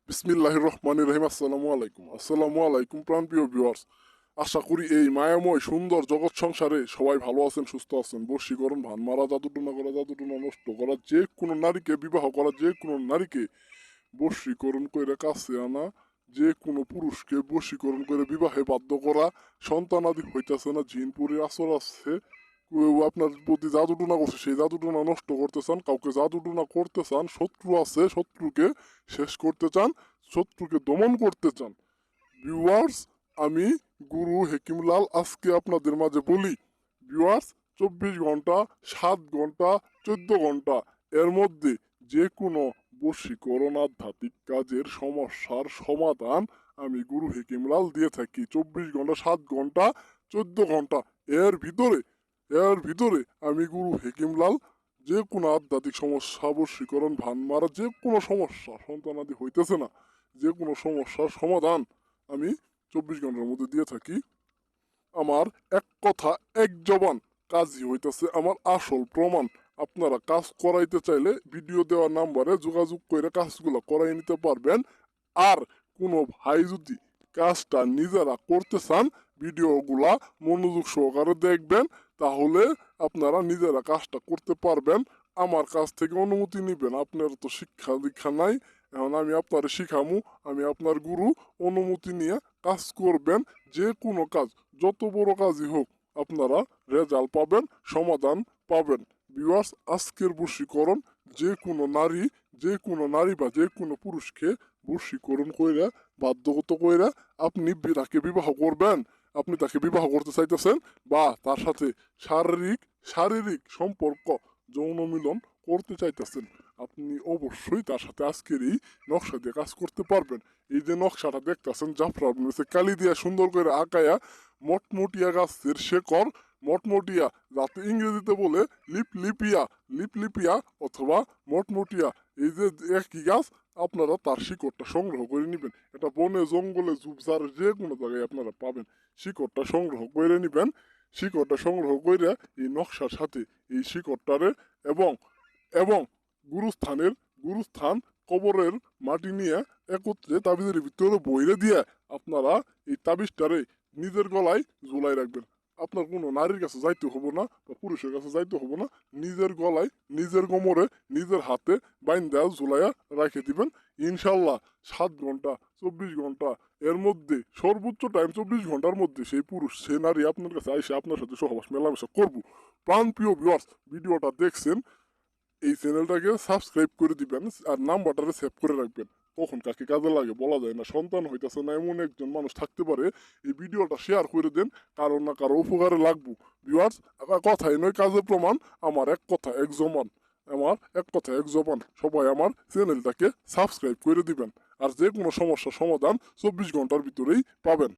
বিসমিল্লাহির রহমানির রহিম। আসসালামু আলাইকুম প্রাণপ্রিয় ভিউয়ার্স। আশা করি এই মায়াময় সুন্দর জগৎ সংসারে সবাই ভালো আছেন, সুস্থ আছেন। বশীকরণ, ভান মারা, জাদুটনা করা, জাদুটনা নষ্ট করা, যে কোনো নারীকে বিবাহ করা, যে কোনো নারীকে বশীকরণ করে কাছে আনা, যে কোনো পুরুষকে বশীকরণ করে বিবাহে বাধ্য করা, সন্তানাদি হইতেছে না, জিনপুরের আসর আছে, কেউ আপনার প্রতি জাদুটনা করছে, সেই জাদুটনা নষ্ট করতে চান, কাউকে জাদুটনা করতে চান, শত্রু আছে, শত্রুকে শেষ করতে চান, শত্রুকে দমন করতে চান। ভিউয়ার্স, আমি গুরু হেকিমলাল আজকে আপনাদের মাঝে বলি, ভিউয়ার্স, 24 ঘন্টা, 7 ঘন্টা, 14 ঘন্টা এর মধ্যে যে কোনো বশীকরণ আধ্যাত্মিক কাজের সমস্যার সমাধান আমি গুরু হেকিমলাল দিয়ে থাকি। 24 ঘন্টা, 7 ঘন্টা, 14 ঘন্টা এর ভিতরে আমি গুরু হেকিমলাল যে কোনো আধ্যাত্মিক সমস্যা, বশীকরণ, ভান মারা, যে কোনো সমস্যা, সন্তানাদি হইতেছে না, যে কোনো সমস্যার সমাধান আমি 24 ঘন্টার মধ্যে দিয়ে থাকি। আমার এক কথা এক জবান কাজই হইতেছে আমার আসল প্রমাণ। আপনারা কাজ করাইতে চাইলে ভিডিও দেওয়া নাম্বারে যোগাযোগ করে কাজগুলো করাই নিতে পারবেন। আর কোনো ভাই যদি কাজটা নিজেরা করতে চান, ভিডিওগুলা মনোযোগ সহকারে দেখবেন, তাহলে আপনারা নিজেরা কাজটা করতে পারবেন। আমার কাছ থেকে অনুমতি নিবেন, আপনার তো শিক্ষা দীক্ষা নাই, এখন আমি আপনার শিখামু, আমি আপনার গুরু। অনুমতি নিয়ে কাজ করবেন। যে কোনো কাজ, যত বড় কাজই হোক, আপনারা রেজাল্ট পাবেন, সমাধান পাবেন। ভিউয়ার্স, আজকের বশীকরণ যে কোনো নারী বা যে কোনো পুরুষকে বশীকরণ কইরা, বাধ্যগত কইরা আপনি তাকে বিবাহ করবেন। আপনি তাকে বিবাহ করতে চাইতেছেন, বা তার সাথে শারীরিক শারীরিক সম্পর্ক, যৌন মিলন করতে চাইতেছেন, আপনি অবশ্যই তার সাথে আজকের এই নকশা দিয়ে কাজ করতে পারবেন। এই যে নকশাটা দেখতেছেন, জাফরান কালি দিয়া সুন্দর করে আঁকায়া, মটমটিয়া গাছের শেকড়, মটমটিয়া, যাতে ইংরেজিতে বলে লিপলিপিয়া অথবা মটমটিয়া, এই যে একই গাছ, আপনারা তার শিকড়টা সংগ্রহ করে নেবেন। এটা বনে জঙ্গলে ঝুপঝাড় যে কোনো জায়গায় আপনারা পাবেন। শিকড়টা সংগ্রহ করে নেবেন। শিকড়টা সংগ্রহ করে এই নকশার সাথে এই শিকড়টারে এবং এবং গুরুস্থান কবরের মাটি নিয়ে একত্রে তাবিজের ভিতরে বইরে দিয়ে আপনারা এই তাবিজটারে নিজের গলায় ঝুলাই রাখবেন। আপনার কোনো নারীর কাছে যাইতে হবো না, বা পুরুষের কাছে যাইতে হবো না। নিজের গলায়, নিজের কোমরে, নিজের হাতে বাইন্দা ঝুলাইয়া রাখে দিবেন। ইনশাল্লাহ 7 ঘন্টা, 24 ঘন্টা এর মধ্যে, সর্বোচ্চ টাইম 24 ঘন্টার মধ্যে সেই পুরুষ, সে নারী আপনার কাছে আইসে আপনার সাথে সহবাস মেলামেশা করবো। প্রাণপ্রিয় ভিউয়ার্স, ভিডিওটা দেখছেন, এই চ্যানেলটাকে সাবস্ক্রাইব করে দিবেন, আর নাম্বারটারে সেভ করে রাখবেন। কখন কাকে কাজে লাগে বলা যায় না। সন্তান হইতেছে না এমন একজন মানুষ থাকতে পারে, এই ভিডিওটা শেয়ার করে দেন, কারো না কারো উপকারে লাগবো। ভিউয়ার্স, কথাই নয় কাজে প্রমাণ। আমার এক কথা এক জবান, আমার এক কথা এক জবান। সবাই আমার চ্যানেলটাকে সাবস্ক্রাইব করে দিবেন, আর যে কোনো সমস্যার সমাধান 24 ঘন্টার ভিতরেই পাবেন।